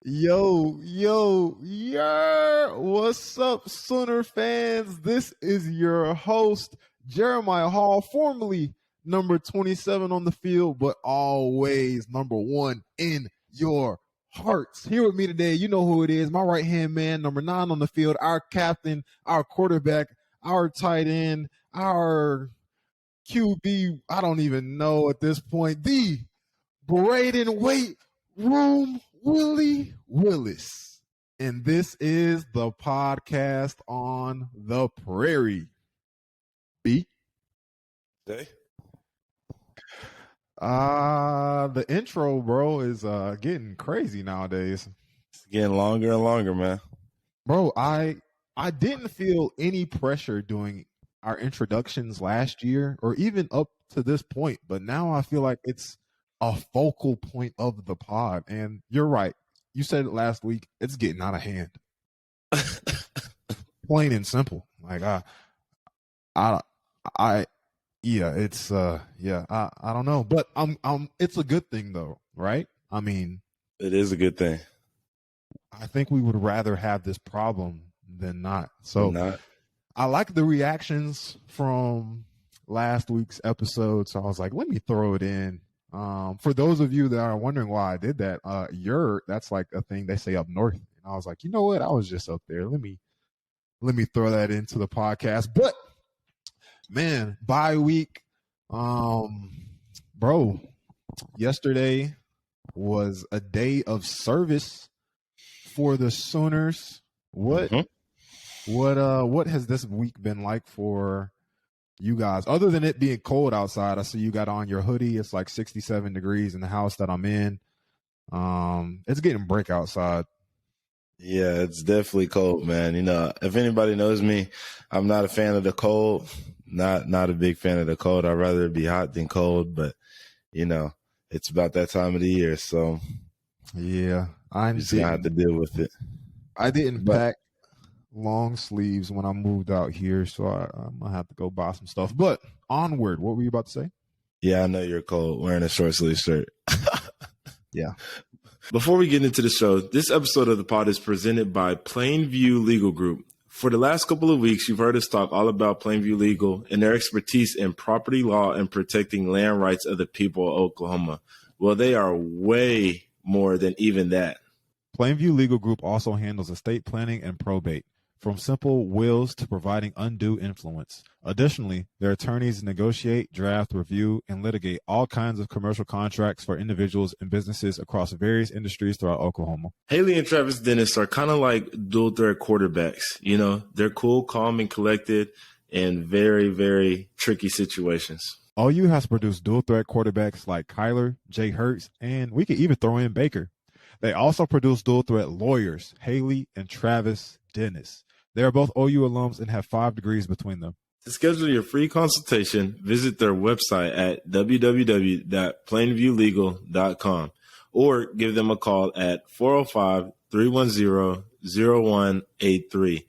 Yeah. What's up, Sooner fans? This is your host, Jeremiah Hall, formerly number 27 on the field, but always number one in your hearts. Here with me today, you know who it is, my right-hand man, number 9 on the field, our captain, our quarterback, our tight end, our QB, I don't even know at this point, the Brayden Weight Room Willie Willis. And this is the podcast on the prairie. B. Day? The intro, bro, is getting crazy nowadays. It's getting longer and longer, man. Bro, I didn't feel any pressure doing our introductions last year or even up to this point, but now I feel like it's a focal point of the pod. And you're right. You said it last week. It's getting out of hand. Plain and simple. Like I don't know, but it's a good thing though, right? I mean, it is a good thing. I think we would rather have this problem than not. So I like the reactions from last week's episode. So I was like, let me throw it in. For those of you that are wondering why I did that, that's like a thing they say up north. And I was like, you know what? I was just up there. Let me throw that into the podcast. But man, bye week. Bro, yesterday was a day of service for the Sooners. What has this week been like for you guys, other than it being cold outside? I see you got on your hoodie. It's like 67 degrees in the house that I'm in. It's getting brick outside. Yeah, it's definitely cold, man. You know, if anybody knows me, I'm not a fan of the cold. Not a big fan of the cold. I'd rather it be hot than cold, but you know, it's about that time of the year, so yeah, I'm just gonna have to deal with it. I didn't pack long sleeves when I moved out here, so I'm gonna have to go buy some stuff. But onward, what were you about to say? Yeah, I know you're cold wearing a short sleeve shirt. Yeah. Before we get into the show, this episode of the pod is presented by Plainview Legal Group. For the last couple of weeks, you've heard us talk all about Plainview Legal and their expertise in property law and protecting land rights of the people of Oklahoma. Well, they are way more than even that. Plainview Legal Group also handles estate planning and probate, from simple wills to providing undue influence. Additionally, their attorneys negotiate, draft, review, and litigate all kinds of commercial contracts for individuals and businesses across various industries throughout Oklahoma. Haley and Travis Dennis are kind of like dual threat quarterbacks. You know, they're cool, calm, and collected in very, very tricky situations. OU has produced dual threat quarterbacks like Kyler, Jay Hurts, and we could even throw in Baker. They also produce dual threat lawyers, Haley and Travis Dennis. They are both OU alums and have 5 degrees between them. To schedule your free consultation, visit their website at www.plainviewlegal.com or give them a call at 405-310-0183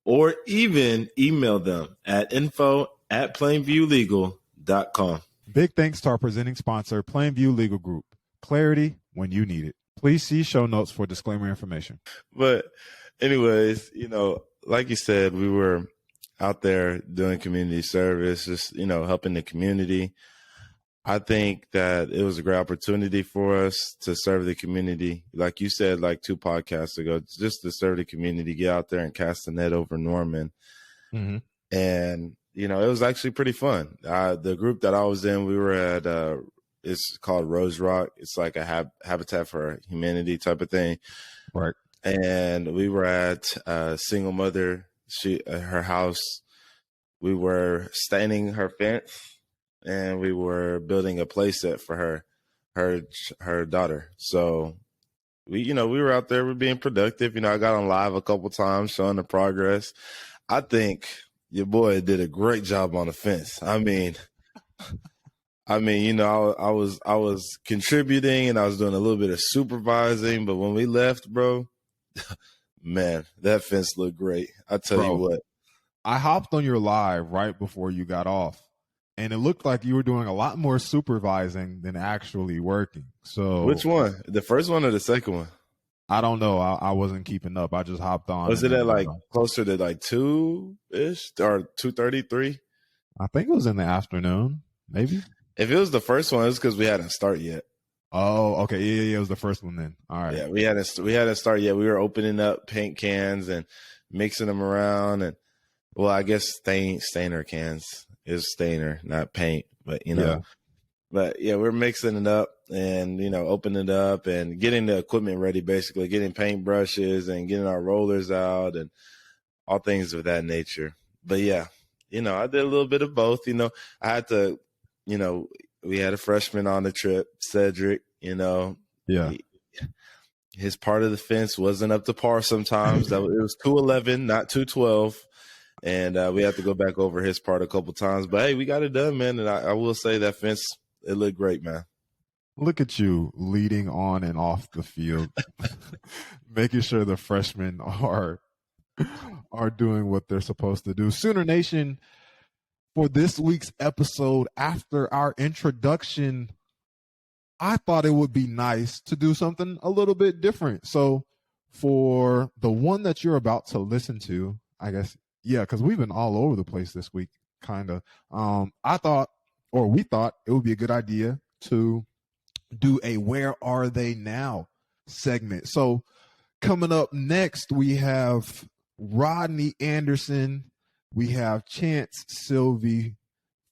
or even email them at info@plainviewlegal.com. Big thanks to our presenting sponsor, Plainview Legal Group. Clarity when you need it. Please see show notes for disclaimer information. But anyways, you know, like you said, we were out there doing community service, just, you know, helping the community. I think that it was a great opportunity for us to serve the community. Like you said, like 2 podcasts ago, just to serve the community, get out there and cast the net over Norman. Mm-hmm. And, you know, it was actually pretty fun. The group that I was in, we were at, it's called Rose Rock. It's like a Habitat for Humanity type of thing. Right. And we were at a single mother, her house. We were staining her fence, and we were building a play set for her daughter. So we were out there, we're being productive. You know, I got on live a couple times showing the progress. I think your boy did a great job on the fence. I mean, you know, I was contributing and I was doing a little bit of supervising, but when we left, bro, man, that fence looked great. I tell you what. I hopped on your live right before you got off, and it looked like you were doing a lot more supervising than actually working. So which one? The first one or the second one? I don't know. I wasn't keeping up. I just hopped on. Was it at like closer to like 2-ish or 2:33? I think it was in the afternoon, maybe. If it was the first one, it's because we hadn't started yet. Oh, okay. Yeah, it was the first one then. All right. Yeah, we hadn't started yet. We were opening up paint cans and mixing them around, and well, I guess stainer cans is stainer, not paint, but Yeah. But yeah, we're mixing it up and opening it up and getting the equipment ready, basically getting paint brushes and getting our rollers out and all things of that nature. But yeah, I did a little bit of both. I had to, we had a freshman on the trip, Cedric. Yeah. His part of the fence wasn't up to par sometimes. It was 211, not 212. And we had to go back over his part a couple times. But, hey, we got it done, man. And I will say that fence, it looked great, man. Look at you leading on and off the field, making sure the freshmen are doing what they're supposed to do. Sooner Nation, for this week's episode, after our introduction, I thought it would be nice to do something a little bit different. So for the one that you're about to listen to, I guess, yeah, because we've been all over the place this week, kind of. We thought it would be a good idea to do a Where Are They Now segment. So coming up next, we have Rodney Anderson. We have Chanse, Sylvie,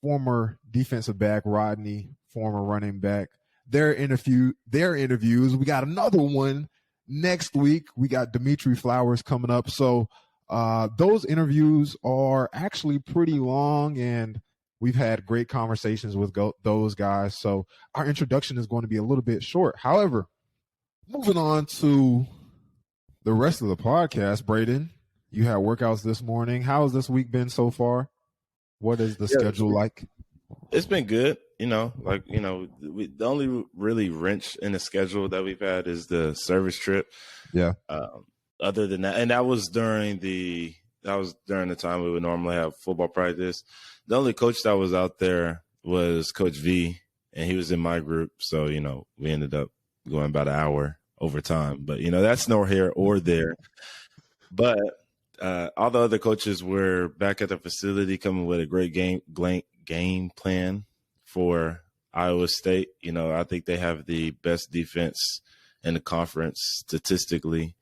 former defensive back Rodney, former running back. Their interviews. We got another one next week. We got Dimitri Flowers coming up. So those interviews are actually pretty long, and we've had great conversations with those guys. So our introduction is going to be a little bit short. However, moving on to the rest of the podcast, Brayden, you had workouts this morning. How has this week been so far? What is the schedule like? It's been good. The only really wrench in the schedule that we've had is the service trip. Yeah. Other than that, and that was during the time we would normally have football practice. The only coach that was out there was Coach V, and he was in my group. So, we ended up going about an hour over time. But, that's nor here or there. But all the other coaches were back at the facility coming with a great game plan for Iowa State. I think they have the best defense in the conference statistically.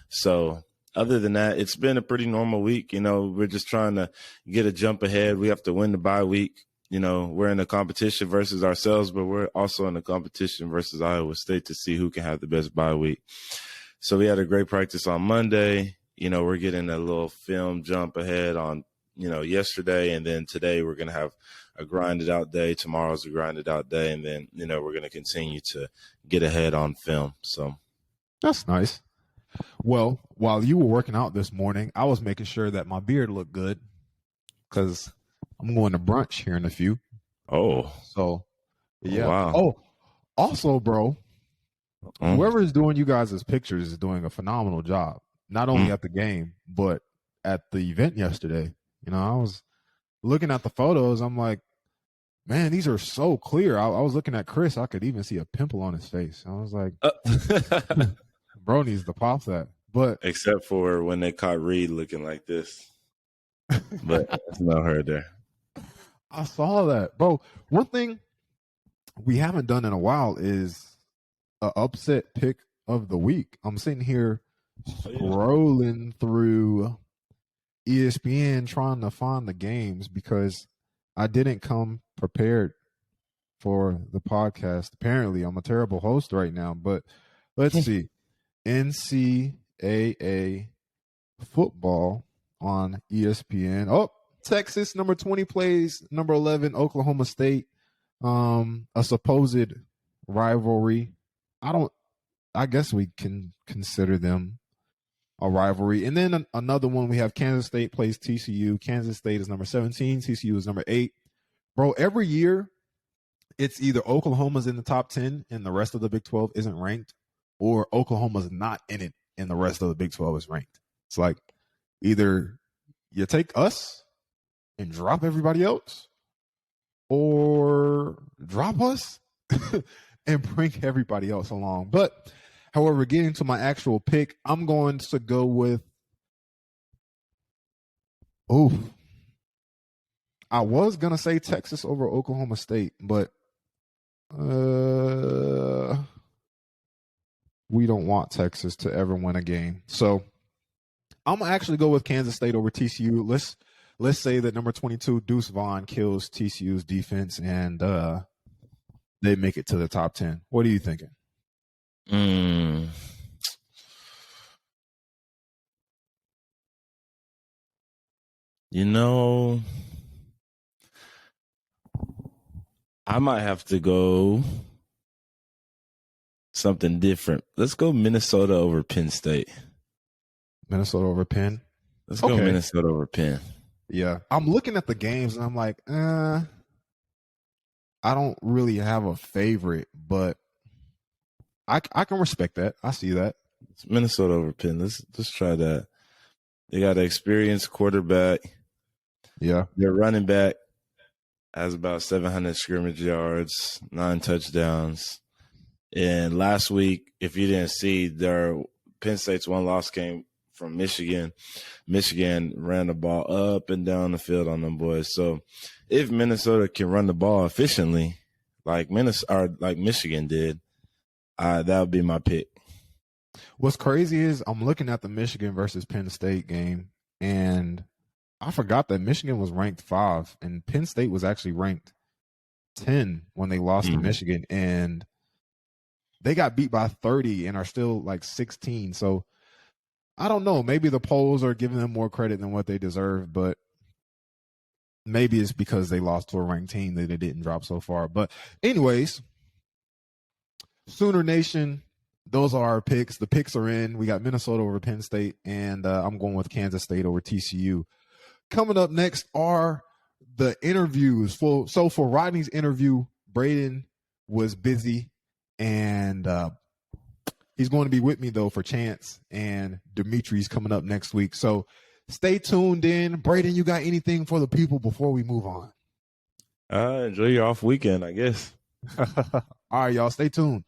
So other than that, it's been a pretty normal week. We're just trying to get a jump ahead. We have to win the bye week. We're in a competition versus ourselves, but we're also in a competition versus Iowa State to see who can have the best bye week. So we had a great practice on Monday. We're getting a little film jump ahead on, yesterday. And then today we're going to have a grinded out day. Tomorrow's a grinded out day. And then, we're going to continue to get ahead on film. So that's nice. Well, while you were working out this morning, I was making sure that my beard looked good because I'm going to brunch here in a few. Oh. So, yeah. Wow. Oh, also, bro, whoever is doing you guys' pictures is doing a phenomenal job, not only at the game, but at the event yesterday. I was looking at the photos. I'm like, man, these are so clear. I was looking at Chris. I could even see a pimple on his face. I was like, bro needs to pop that. But except for when they caught Reed looking like this. But that's no her there. I saw that. Bro, one thing we haven't done in a while is an upset pick of the week. I'm sitting here scrolling through ESPN trying to find the games because I didn't come prepared for the podcast. Apparently, I'm a terrible host right now, but let's see. NCAA football on ESPN. Oh, Texas number 20 plays number 11 Oklahoma State. A supposed rivalry. I guess we can consider them a rivalry. And then another one, we have Kansas State plays TCU. Kansas State is number 17. TCU is number 8. Bro, every year it's either Oklahoma's in the top 10 and the rest of the Big 12 isn't ranked, or Oklahoma's not in it and the rest of the Big 12 is ranked. It's like either you take us and drop everybody else, or drop us and bring everybody else along. But However, getting to my actual pick, I'm going to go with. I was gonna say Texas over Oklahoma State, but we don't want Texas to ever win a game. So I'm gonna actually go with Kansas State over TCU. Let's say that number 22 Deuce Vaughn kills TCU's defense and they make it to the top 10. What are you thinking? You know, I might have to go something different. Let's go Minnesota over Penn State. Minnesota over Penn? Let's go Minnesota over Penn. Yeah. I'm looking at the games and I'm like, I don't really have a favorite, but I can respect that. I see that. It's Minnesota over Penn. Let's try that. They got an experienced quarterback. Yeah. Their running back has about 700 scrimmage yards, 9 touchdowns. And last week, if you didn't see, their Penn State's one loss came from Michigan. Michigan ran the ball up and down the field on them boys. So if Minnesota can run the ball efficiently, like Michigan did, that would be my pick. What's crazy is I'm looking at the Michigan versus Penn State game, and I forgot that Michigan was ranked 5, and Penn State was actually ranked 10 when they lost to Michigan, and they got beat by 30 and are still like 16. So I don't know. Maybe the polls are giving them more credit than what they deserve, but maybe it's because they lost to a ranked team that they didn't drop so far. But anyways, Sooner Nation, those are our picks. The picks are in. We got Minnesota over Penn State, and I'm going with Kansas State over TCU. Coming up next are the interviews. So for Rodney's interview, Brayden was busy, and he's going to be with me, though, for Chanse, and Dimitri's coming up next week. So stay tuned in. Brayden, you got anything for the people before we move on? Enjoy your off weekend, I guess. All right, y'all. Stay tuned.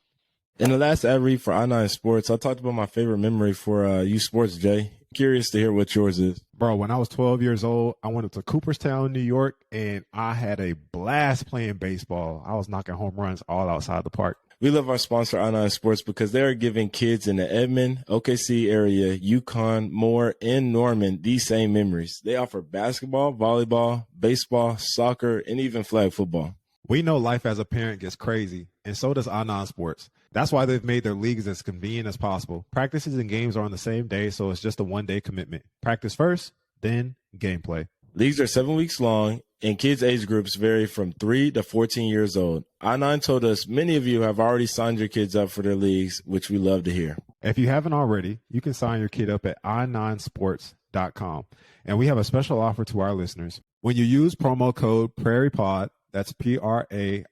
In the last ad read for I9 Sports, I talked about my favorite memory for U Sports, Jay. Curious to hear what yours is. Bro, when I was 12 years old, I went up to Cooperstown, New York, and I had a blast playing baseball. I was knocking home runs all outside the park. We love our sponsor, I9 Sports, because they are giving kids in the Edmond, OKC area, Yukon, Moore, and Norman these same memories. They offer basketball, volleyball, baseball, soccer, and even flag football. We know life as a parent gets crazy, and so does I9 Sports. That's why they've made their leagues as convenient as possible. Practices and games are on the same day, so it's just a one-day commitment. Practice first, then gameplay. Leagues are 7 weeks long, and kids' age groups vary from 3 to 14 years old. I9 told us many of you have already signed your kids up for their leagues, which we love to hear. If you haven't already, you can sign your kid up at i9sports.com. And we have a special offer to our listeners. When you use promo code PrairiePod, that's PRAIRIE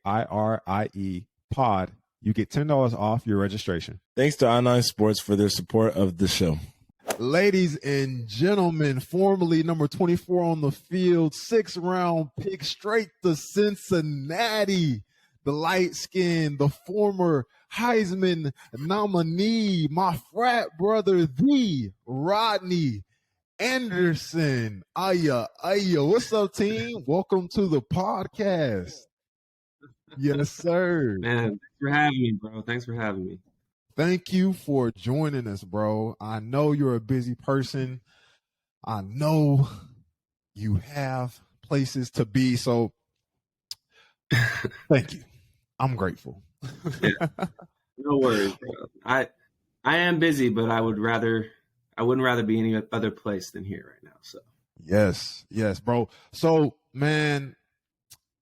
pod, you get $10 off your registration. Thanks to I9 Sports for their support of the show. Ladies and gentlemen, formerly number 24 on the field, 6th round pick straight to Cincinnati. The light skin, the former Heisman nominee, my frat brother, the Rodney Anderson. Aya. What's up, team? Welcome to the podcast. Yes, sir. Man, thanks for having me, bro. Thanks for having me. Thank you for joining us, bro. I know you're a busy person. I know you have places to be, so thank you. I'm grateful. Yeah. No worries, bro. I am busy, but I wouldn't rather be any other place than here right now. So yes, bro. So, man,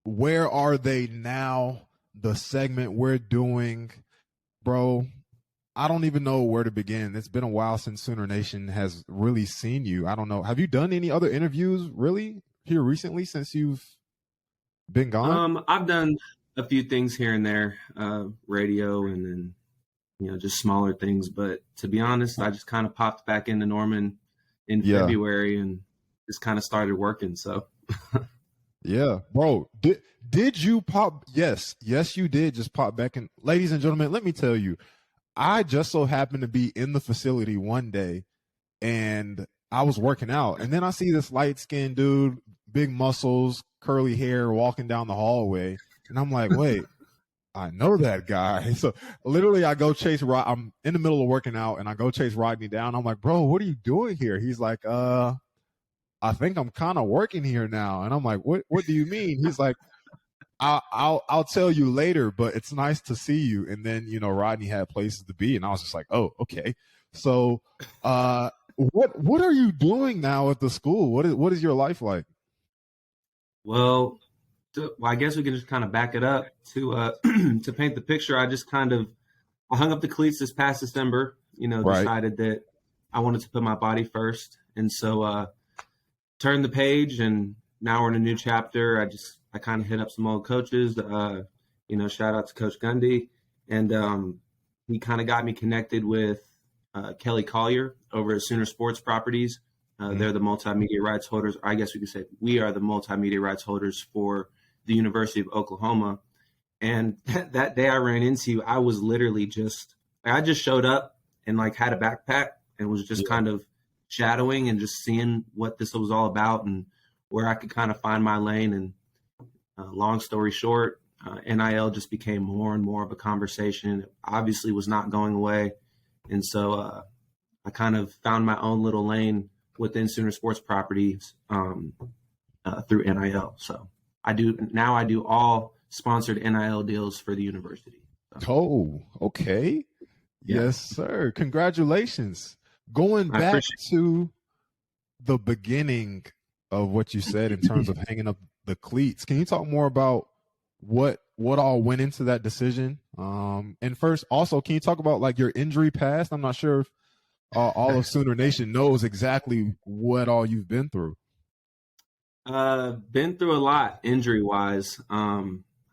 where are they now? The segment we're doing, bro. I don't even know where to begin. It's been a while since Sooner Nation has really seen you. I don't know. Have you done any other interviews really here recently since you've been gone? I've done a few things here and there, radio, and then just smaller things. But to be honest, I just kind of popped back into Norman in February and just kind of started working. So yeah, bro. Did you pop? Yes, you did just pop back in. Ladies and gentlemen, let me tell you, I just so happened to be in the facility one day, and I was working out, and then I see this light skinned dude, big muscles, curly hair, walking down the hallway, and I'm like, wait, I know that guy. So literally, I go chase Rod. I'm in the middle of working out, and I go chase Rodney down. I'm like, bro, what are you doing here? He's like, I think I'm kind of working here now. And I'm like, what do you mean? He's like, I'll tell you later, but it's nice to see you. And then, Rodney had places to be, and I was just like, oh, okay. So, what are you doing now at the school? What is your life like? Well, I guess we can just kind of back it up to to paint the picture. I hung up the cleats this past December. Decided that I wanted to put my body first, and so turned the page, and now we're in a new chapter. I kind of hit up some old coaches. Shout out to Coach Gundy, and he kind of got me connected with Kelly Collier over at Sooner Sports Properties. They're the multimedia rights holders. I guess we could say we are the multimedia rights holders for the University of Oklahoma. And that day I ran into you, I was literally I just showed up and had a backpack and was just kind of shadowing and just seeing what this was all about and where I could kind of find my lane. And long story short, NIL just became more and more of a conversation. It obviously was not going away. And so I kind of found my own little lane within Sooner Sports Properties through NIL. So I do all sponsored NIL deals for the university. So. Oh, okay. Yeah. Yes, sir. Congratulations. Going back to the beginning of what you said in terms of hanging up the cleats, can you talk more about what all went into that decision? And first, also, can you talk about your injury past? I'm not sure if all of Sooner Nation knows exactly what all you've been through. Been through a lot injury wise.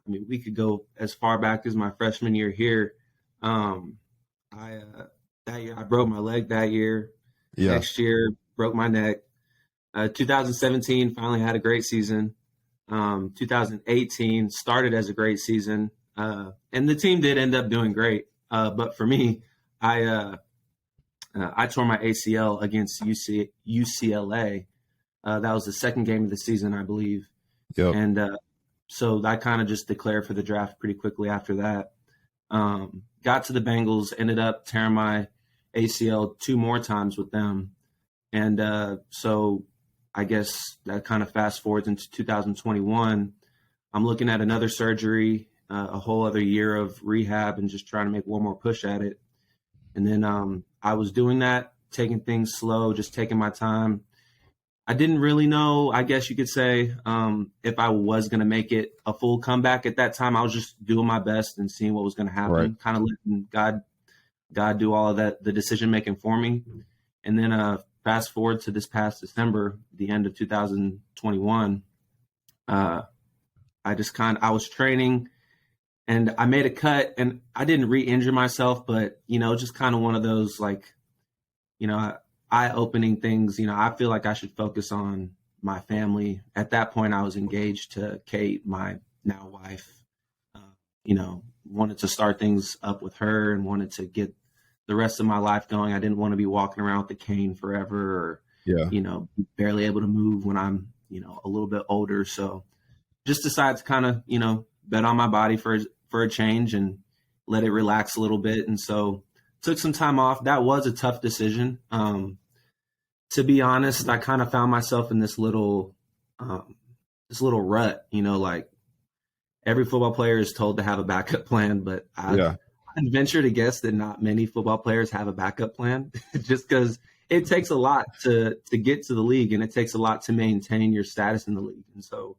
We could go as far back as my freshman year here. That year I broke my leg that year. Yeah. Next year, broke my neck. 2017 finally had a great season. 2018 started as a great season. And the team did end up doing great. But for me, I tore my ACL against UCLA. That was the second game of the season, I believe. Yep. And so I kind of just declared for the draft pretty quickly after that. Got to the Bengals, ended up tearing my ACL 2 more times with them. And so I guess that kind of fast forwards into 2021. I'm looking at another surgery, a whole other year of rehab and just trying to make one more push at it. And then I was doing that, taking things slow, just taking my time. I didn't really know, I guess you could say, if I was going to make it a full comeback at that time. I was just doing my best and seeing what was going to happen, kind of letting God do all of that, the decision making for me. And then fast forward to this past December, the end of 2021, I was training and I made a cut and I didn't re-injure myself, but, just kind of one of those eye-opening things. I feel like I should focus on my family. At that point, I was engaged to Kate, my now wife. Wanted to start things up with her and wanted to get the rest of my life going. I didn't want to be walking around with a cane forever or, barely able to move when I'm, a little bit older. So just decided to kind of, bet on my body for a change and let it relax a little bit. And so took some time off. That was a tough decision. To be honest, I kind of found myself in this little rut, every football player is told to have a backup plan, but I'd venture to guess that not many football players have a backup plan just because it takes a lot to get to the league and it takes a lot to maintain your status in the league. And so,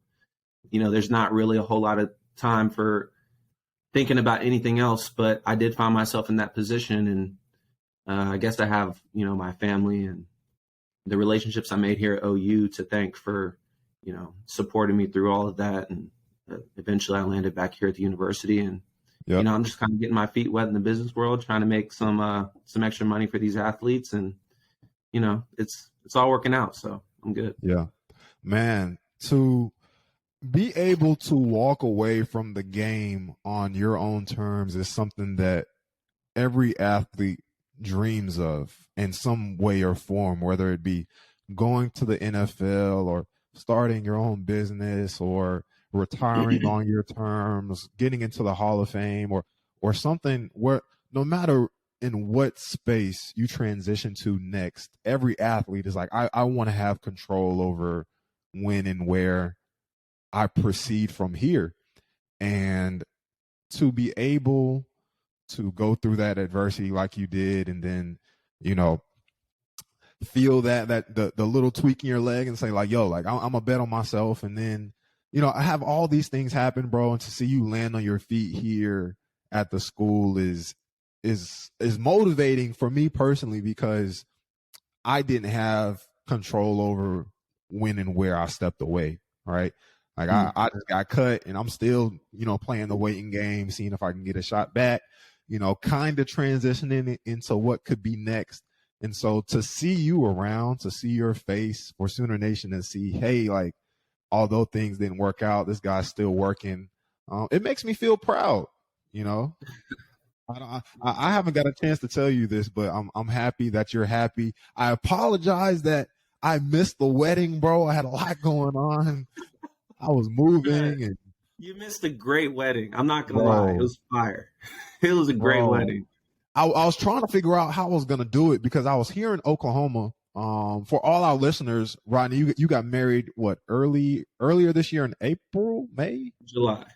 there's not really a whole lot of time for thinking about anything else, but I did find myself in that position. And I guess I have, my family and the relationships I made here at OU to thank for, supporting me through all of that. And eventually I landed back here at the university and, I'm just kind of getting my feet wet in the business world, trying to make some extra money for these athletes. And, it's all working out. So I'm good. Yeah, man, to be able to walk away from the game on your own terms is something that every athlete dreams of in some way or form, whether it be going to the NFL or starting your own business or retiring on your terms, getting into the Hall of Fame or something where no matter in what space you transition to next, every athlete is like, I want to have control over when and where I proceed from here. And to be able to go through that adversity like you did, and then, you know, feel that the little tweak in your leg and say like, yo, like I'm a bet on myself. And then, you know, I have all these things happen, bro. And to see you land on your feet here at the school is motivating for me personally, because I didn't have control over when and where I stepped away. Right. Like I just got cut, and I'm still, you know, playing the waiting game, seeing if I can get a shot back, you know, kind of transitioning into what could be next. And so to see you around, to see your face for Sooner Nation and see, hey, like, although things didn't work out, this guy's still working. It makes me feel proud, you know. I haven't got a chance to tell you this, but I'm happy that you're happy. I apologize that I missed the wedding, bro. I had a lot going on. I was moving, and you missed a great wedding. I'm not gonna lie, it was fire. It was a great wedding. I was trying to figure out how I was gonna do it, because I was here in Oklahoma. For all our listeners, Rodney, you got married earlier this year in April, May, July.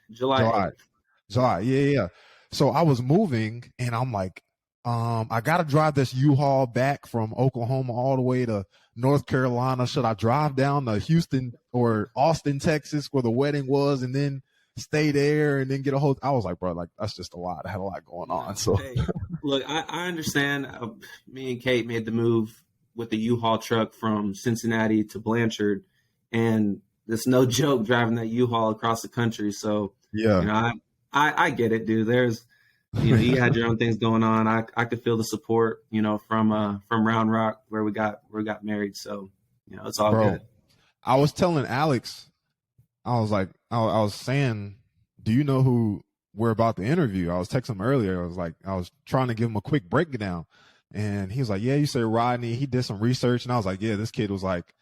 Yeah. So I was moving, and I'm like, I got to drive this U-Haul back from Oklahoma all the way to North Carolina. Should I drive down to Houston or Austin, Texas, where the wedding was, and then stay there and then get a whole? I was like, bro, like that's just a lot. I had a lot going on. So hey, look, I understand. Me and Kate made the move with the U-Haul truck from Cincinnati to Blanchard, and it's no joke driving that U-Haul across the country. So yeah, you know, I get it, dude. There's, you know, you had your own things going on. I could feel the support, you know, from Round Rock where we got married. So, you know, it's all good. I was telling Alex, I was like, I was saying, do you know who we're about to interview? I was texting him earlier. I was trying to give him a quick breakdown, and he was like, yeah, you said Rodney. He did some research, and I was like, yeah, this kid was like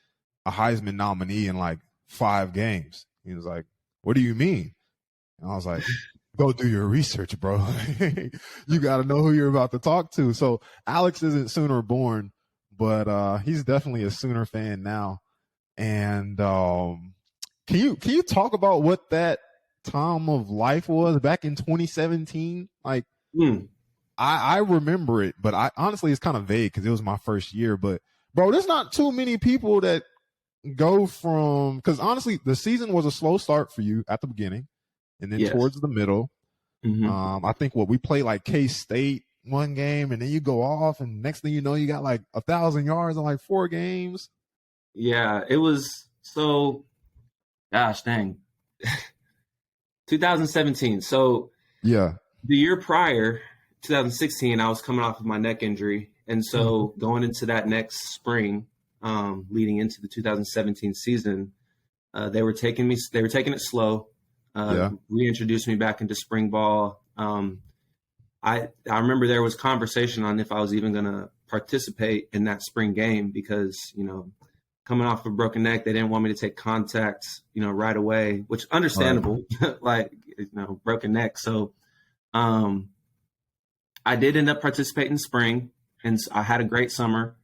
a Heisman nominee in like 5 games. He was like, what do you mean? And I was like, go do your research, bro. You got to know who you're about to talk to. So Alex isn't Sooner born, but he's definitely a Sooner fan now. And can you talk about what that time of life was back in 2017? Like, I remember it, but I honestly, it's kind of vague because it was my first year. But bro, there's not too many people that go from, because honestly, the season was a slow start for you at the beginning. And then towards the middle, I think we played like K-State one game, and then you go off, and next thing you know, you got like 1,000 yards in like 4 games. Yeah, it was so, gosh dang, 2017. So yeah, the year prior, 2016, I was coming off of my neck injury, and so going into that next spring, leading into the 2017 season, they were taking it slow. Reintroduced me back into spring ball. I remember there was conversation on if I was even going to participate in that spring game, because, you know, coming off a broken neck, they didn't want me to take contact, you know, right away, which understandable, like, you know, broken neck. So, I did end up participating in spring, and I had a great summer.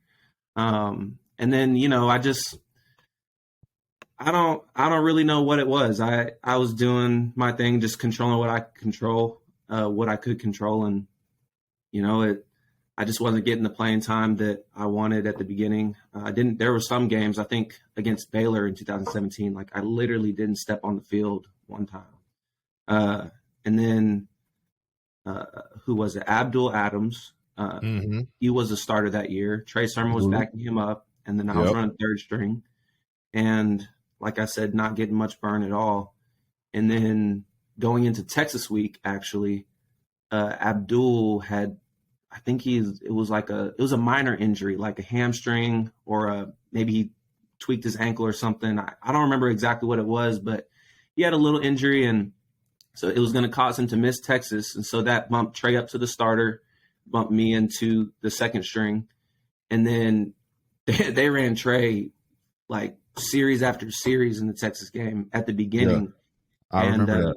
And then, you know, I don't really know what it was. I was doing my thing, just controlling what I could control. And, you know, I just wasn't getting the playing time that I wanted at the beginning. There were some games, I think against Baylor in 2017, like I literally didn't step on the field one time. And then, who was it? Abdul Adams. He was a starter that year. Trey Sermon was backing him up. And then I was running third string. And like I said, not getting much burn at all. And then going into Texas week, actually, Abdul had, I think it was a minor injury, like a hamstring, or maybe he tweaked his ankle or something. I don't remember exactly what it was, but he had a little injury, and so it was going to cause him to miss Texas. And so that bumped Trey up to the starter. bumped me into the second string. And then they ran Trey like series after series in the Texas game at the beginning. Yeah, I remember that.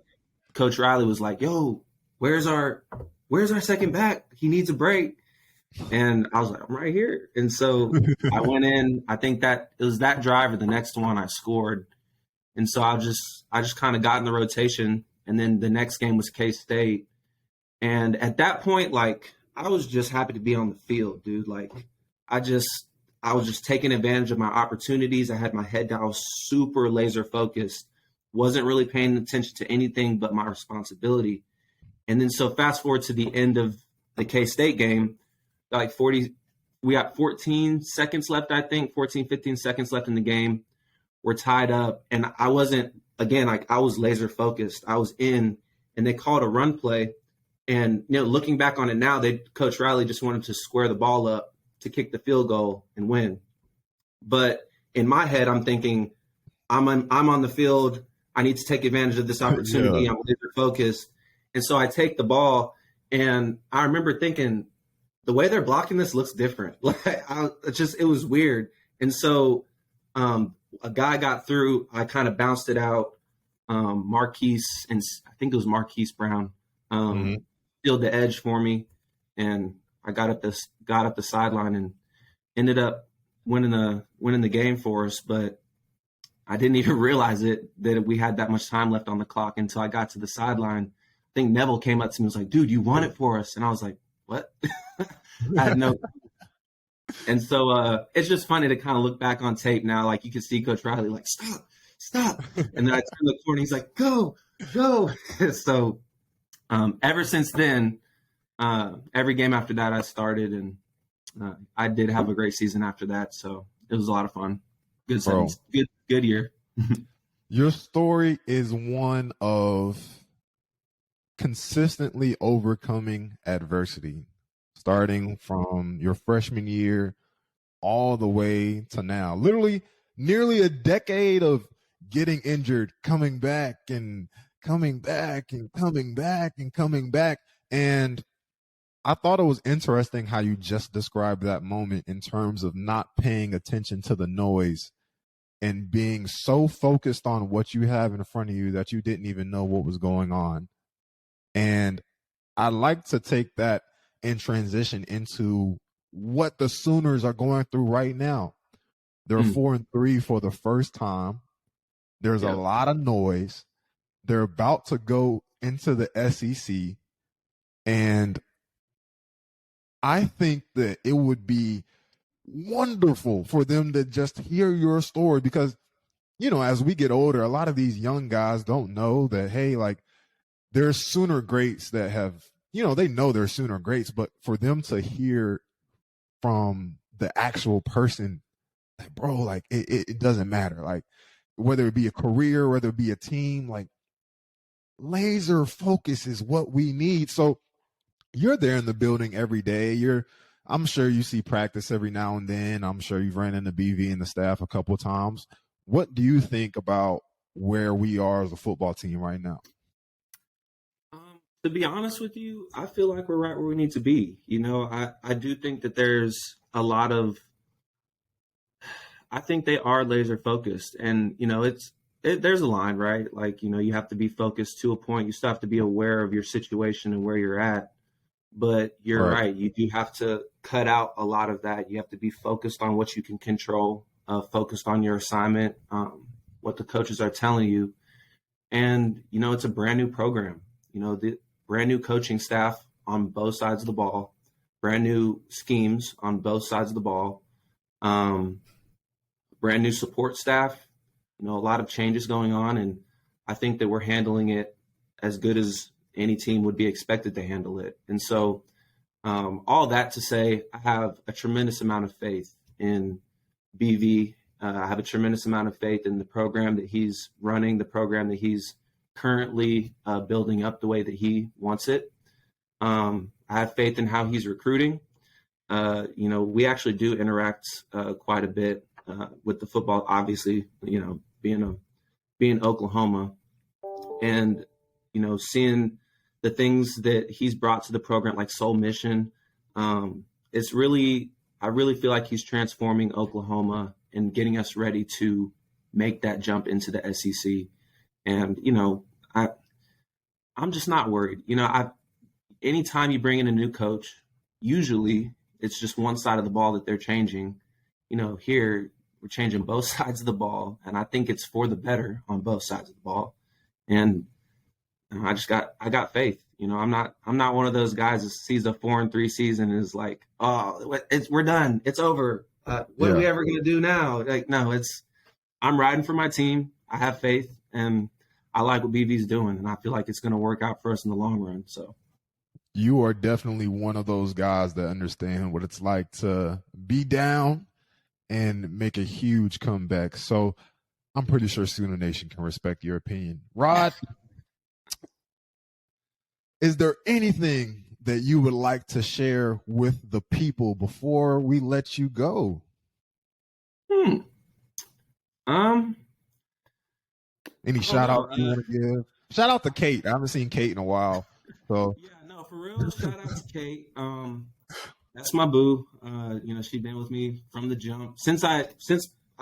Coach Riley was like, yo, where's our second back? He needs a break. And I was like, I'm right here. And so I went in. I think that it was that drive or the next one I scored. And so I just kind of got in the rotation. And then the next game was K-State. And at that point, like, I was just happy to be on the field, dude. Like, I was just taking advantage of my opportunities. I had my head down. I was super laser focused. Wasn't really paying attention to anything but my responsibility. And then so fast forward to the end of the K-State game, like we got 14 seconds left, I think, 14, 15 seconds left in the game. We're tied up. And I wasn't, again, like I was laser focused. I was in, and they called a run play. And, you know, looking back on it now, Coach Riley just wanted to square the ball up to kick the field goal and win. But in my head, I'm thinking, I'm on the field. I need to take advantage of this opportunity. Yeah. I'm laser focused. And so I take the ball, and I remember thinking, the way they're blocking this looks different. Like it was weird. And so a guy got through. I kind of bounced it out. Marquise, and I think it was Marquise Brown, sealed the edge for me, and I got up the sideline and ended up winning the game for us. But I didn't even realize that we had that much time left on the clock until I got to the sideline. I think Neville came up to me and was like, "Dude, you won it for us," and I was like, "What?" I had no. And so it's just funny to kind of look back on tape now. Like you can see Coach Riley like, stop. And then I turn the corner, he's like, go. So ever since then, every game after that I started, and I did have a great season after that. So it was a lot of fun. Good season. Good year. Your story is one of consistently overcoming adversity, starting from your freshman year all the way to now. Literally nearly a decade of getting injured, coming back and coming back and coming back and coming back. And I thought it was interesting how you just described that moment in terms of not paying attention to the noise and being so focused on what you have in front of you that you didn't even know what was going on. And I like to take that and transition into what the Sooners are going through right now. They're 4-3 for the first time. There's a lot of noise. They're about to go into the SEC. And I think that it would be wonderful for them to just hear your story because, you know, as we get older, a lot of these young guys don't know that, hey, like, there's Sooner greats that have, you know, they know they're Sooner greats, but for them to hear from the actual person, like, bro, like, it doesn't matter. Like, whether it be a career, whether it be a team, like, laser focus is what we need. So you're there in the building every day. I'm sure you see practice every now and then. I'm sure you've ran into BV and the staff a couple of times. What do you think about where we are as a football team right now? To be honest with you, I feel like we're right where we need to be. You know, I do think that there's a lot of – I think they are laser focused. And, you know, there's a line, right? Like, you know, you have to be focused to a point. You still have to be aware of your situation and where you're at. But you're right. You do have to cut out a lot of that. You have to be focused on what you can control, focused on your assignment, what the coaches are telling you. And, you know, it's a brand new program. You know, the brand new coaching staff on both sides of the ball, brand new schemes on both sides of the ball, brand new support staff, you know, a lot of changes going on. And I think that we're handling it as good as any team would be expected to handle it. And so all that to say, I have a tremendous amount of faith in BV. I have a tremendous amount of faith in the program that he's running, the program that he's currently building up the way that he wants it. I have faith in how he's recruiting. You know, we actually do interact quite a bit with the football, obviously, you know, being Oklahoma, and, you know, seeing the things that he's brought to the program, like Soul Mission, It's really, I really feel like he's transforming Oklahoma and getting us ready to make that jump into the SEC. And, I'm just not worried. Anytime you bring in a new coach, usually it's just one side of the ball that they're changing. Here we're changing both sides of the ball, and I think it's for the better on both sides of the ball. And I got faith. I'm not one of those guys that sees a 4-3 season and is like, oh, we're done, it's over. What are we ever gonna do now? Like, no, I'm riding for my team. I have faith, and I like what BV's doing, and I feel like it's gonna work out for us in the long run. So. You are definitely one of those guys that understand what it's like to be down and make a huge comeback. So I'm pretty sure Sooner Nation can respect your opinion. Rod, is there anything that you would like to share with the people before we let you go? Any shout out you want to give? Shout out to Kate. I haven't seen Kate in a while. So yeah, no, for real. Shout out to Kate. That's my boo. She's been with me from the jump since I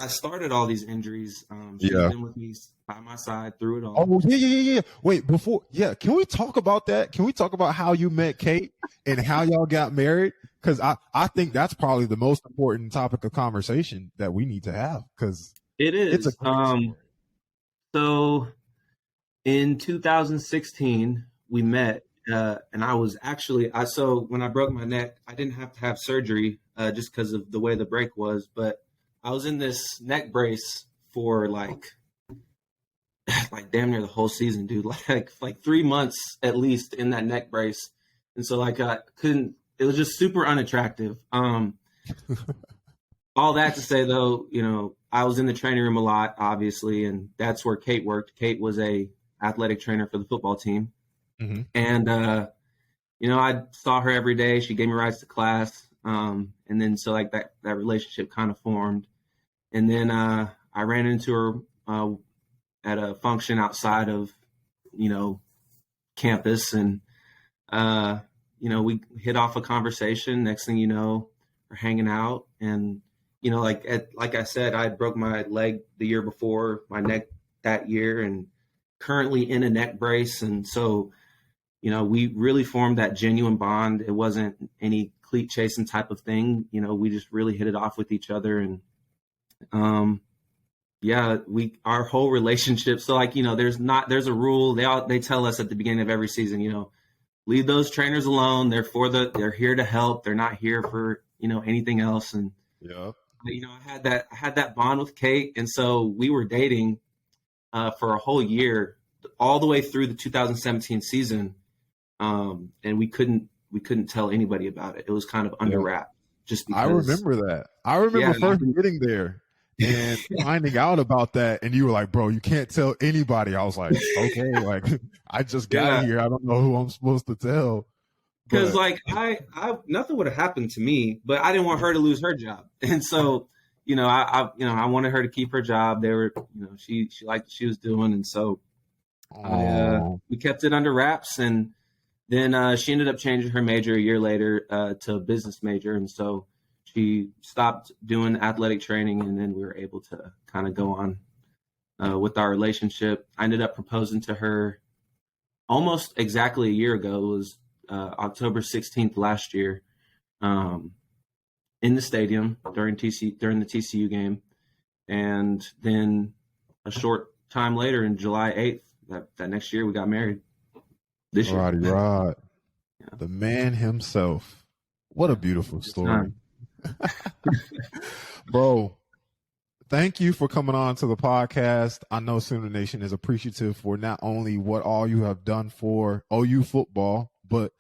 started all these injuries. She's been with me by my side through it all. Oh yeah. Wait, can we talk about that? Can we talk about how you met Kate and how y'all got married? Because I think that's probably the most important topic of conversation that we need to have. Because it is. It's a great story. So in 2016 we met. And I was so when I broke my neck, I didn't have to have surgery just because of the way the break was. But I was in this neck brace for like damn near the whole season, dude. Like 3 months at least in that neck brace. And so I couldn't. It was just super unattractive. All that to say, though, I was in the training room a lot, obviously, and that's where Kate worked. Kate was a athletic trainer for the football team. Mm-hmm. And, I saw her every day. She gave me rides to class. And then so that relationship kind of formed. And then I ran into her at a function outside of, campus. And, we hit off a conversation. Next thing you know, we're hanging out. And, like I said, I broke my leg the year before, my neck that year, and currently in a neck brace. And so, we really formed that genuine bond. It wasn't any cleat chasing type of thing. We just really hit it off with each other. And, our whole relationship. So there's a rule. They tell us at the beginning of every season, leave those trainers alone. They're here to help. They're not here for, anything else. And, I had that bond with Kate. And so we were dating for a whole year, all the way through the 2017 season. And we couldn't tell anybody about it. It was kind of under wrap. Just because, I remember that. I remember first getting there and finding out about that, and you were like, "Bro, you can't tell anybody." I was like, "Okay, I just got here. I don't know who I'm supposed to tell." Because I nothing would have happened to me, but I didn't want her to lose her job, and so I wanted her to keep her job. They were, she liked what she was doing, and so we kept it under wraps. And then she ended up changing her major a year later to a business major. And so she stopped doing athletic training, and then we were able to kind of go on with our relationship. I ended up proposing to her almost exactly a year ago. It was October 16th last year in the stadium during the TCU game. And then a short time later, in July 8th, that next year, we got married. This year. Rod. Yeah. The man himself. What a beautiful story. Bro, thank you for coming on to the podcast. I know Sooner Nation is appreciative for not only what all you have done for OU football, but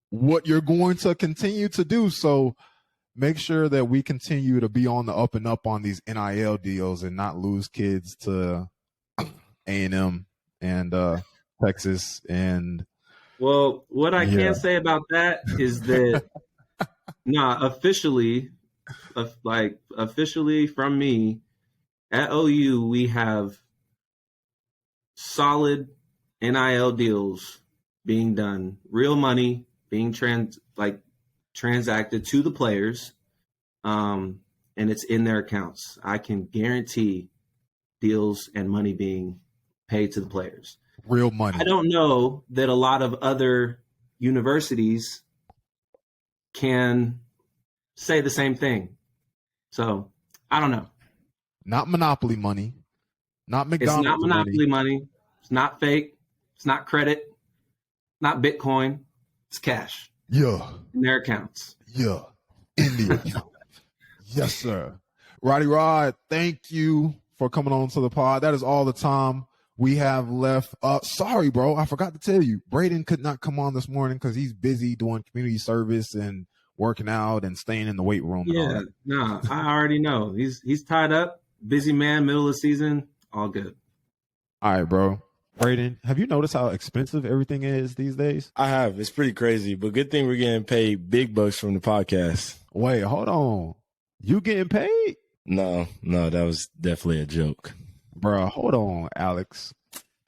what you're going to continue to do. So make sure that we continue to be on the up and up on these NIL deals and not lose kids to A&M and Texas. And well, what I can say about that is that officially from me at OU, we have solid NIL deals being done, real money being transacted to the players, and it's in their accounts. I can guarantee deals and money being paid to the players. Real money. I don't know that a lot of other universities can say the same thing. So I don't know. Not monopoly money. Not McDonald's. It's not monopoly money. It's not fake. It's not credit. Not Bitcoin. It's cash. Yeah. In their accounts. Yeah. In the account. Yes, sir. Roddy Rod, thank you for coming on to the pod. That is all the time we have left. Sorry, bro. I forgot to tell you. Brayden could not come on this morning because he's busy doing community service and working out and staying in the weight room. Yeah. No, I already know. He's tied up. Busy man, middle of the season. All good. All right, bro. Brayden, have you noticed how expensive everything is these days? I have. It's pretty crazy, but good thing we're getting paid big bucks from the podcast. Wait, hold on. You getting paid? No, that was definitely a joke. Bro, hold on, Alex.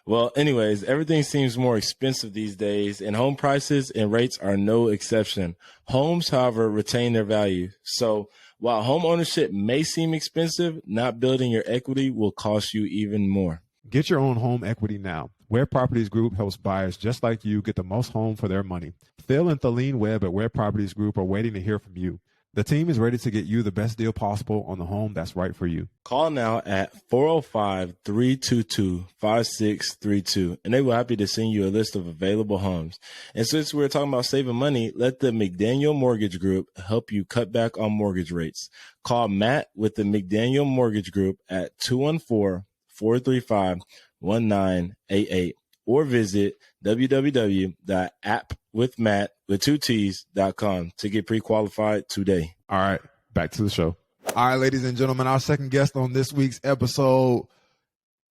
Well, anyways, everything seems more expensive these days, and home prices and rates are no exception. Homes, however, retain their value. So while home ownership may seem expensive, not building your equity will cost you even more. Get your own home equity now. Ware Properties Group helps buyers just like you get the most home for their money. Phil and Thaleen Webb at Ware Properties Group are waiting to hear from you. The team is ready to get you the best deal possible on the home that's right for you. Call now at 405-322-5632, and they will be happy to send you a list of available homes. And since we're talking about saving money, let the McDaniel Mortgage Group help you cut back on mortgage rates. Call Matt with the McDaniel Mortgage Group at 214-435-1988 or visit www.appwithmatt.com to get pre-qualified today. All right, back to the show. All right, ladies and gentlemen, our second guest on this week's episode,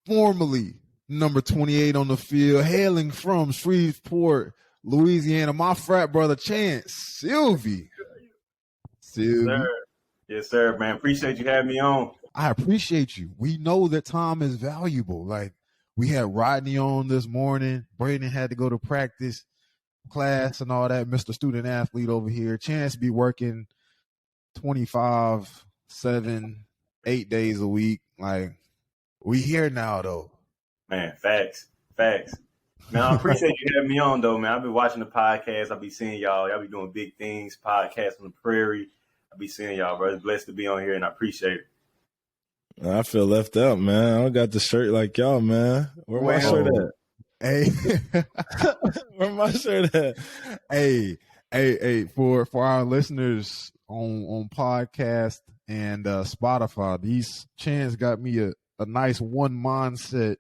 formerly number 28 on the field, hailing from Shreveport, Louisiana, my frat brother Chanse, Sylvie. Yes, sir, man. Appreciate you having me on. I appreciate you. We know that time is valuable. Like, we had Rodney on this morning. Brayden had to go to practice, class, and all that. Mr. Student Athlete over here. Chanse be working 25, 7, 8 days a week. Like, we here now, though. Man, facts. Man, I appreciate you having me on, though, man. I've been watching the podcast. I be seeing y'all. Y'all be doing big things, podcasts on the prairie. I be seeing y'all, bro. It's blessed to be on here, and I appreciate it. I feel left out, man. I don't got the shirt like y'all, man. Where my shirt at? Hey. Where my shirt at? Hey, for our listeners on podcast and Spotify, these Chanse got me a nice one mindset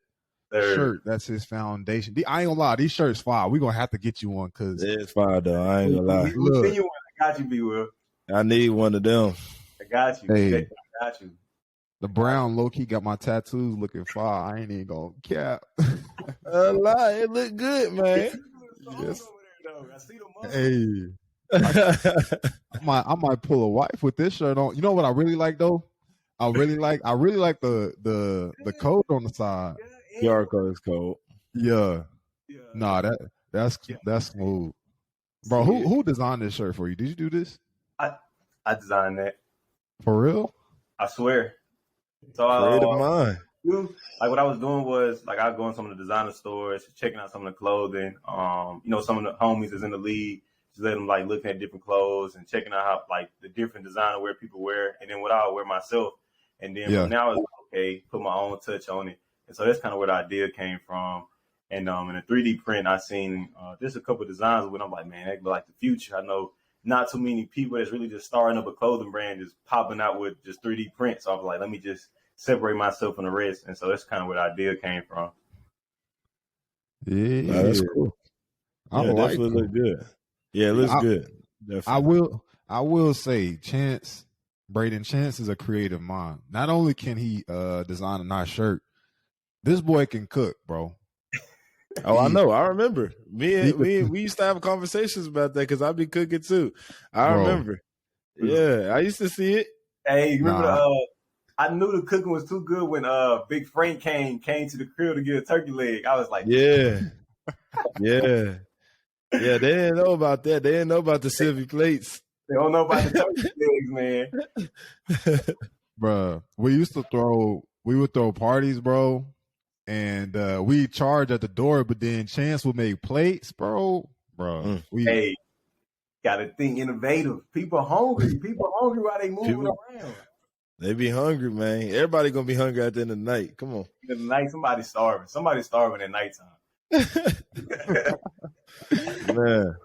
shirt. That's his foundation. I ain't gonna lie, these shirts fire. We gonna have to get you one because it's fire though. I ain't gonna lie. Look, I got you, B-Will. I need one of them. I got you. Hey. I got you. The brown low-key got my tattoos looking fire. I ain't even gonna cap. A lie. It look good, man. Yes. I see the Hey. I might pull a wife with this shirt on. You know what I really like though? I really like the coat on the side. QR code is cold. Yeah. Nah, that's smooth. Bro, who designed this shirt for you? Did you do this? I designed that. For real? I swear. So creative mind. Like what I was doing was like I'd go in some of the designer stores, checking out some of the clothing. Some of the homies is in the league, just let them like looking at different clothes and checking out how like the different designer wear people wear, and then what I would wear myself. And then from now it's okay, put my own touch on it. And so that's kind of where the idea came from. And in a 3D print, I seen just a couple of designs with. I'm like, man, that look like the future. I know not too many people that's really just starting up a clothing brand just popping out with just 3D prints. So I was like, let me just separate myself from the rest. And so that's kind of where the idea came from. Yeah, that's cool. I definitely look good. Yeah, it looks good. Definitely. I will say, Brayden Chanse is a creative mind. Not only can he design a nice shirt, this boy can cook, bro. Oh, I know. I remember. We used to have conversations about that because I be cooking too. I remember. Yeah, I used to see it. Hey, you remember? I knew the cooking was too good when Big Frank came to the crib to get a turkey leg. I was like, yeah. They didn't know about that. They didn't know about the Sylvie plates. They don't know about the turkey legs, man. Bruh, we would throw parties, bro, and we charge at the door, but then Chanse would make plates, bro. Hey, gotta think innovative. People hungry. People hungry while they moving around. They be hungry, man. Everybody gonna be hungry at the end of the night. Come on. In the night, somebody's starving. Somebody's starving at nighttime. Man.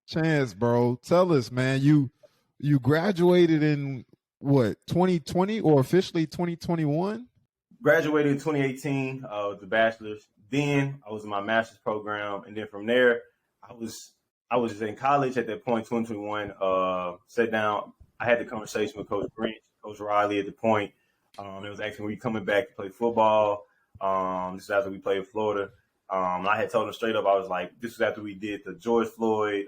Chanse, bro, tell us, man. You graduated in what, 2020 or officially 2021? Graduated in 2018 with the bachelor's. Then I was in my master's program, and then from there, I was in college at that point, 2021. Sat down. I had the conversation with Coach Grinch, Coach Riley at the point. It was actually we coming back to play football. This is after we played Florida. I had told him straight up, I was like, this was after we did the George Floyd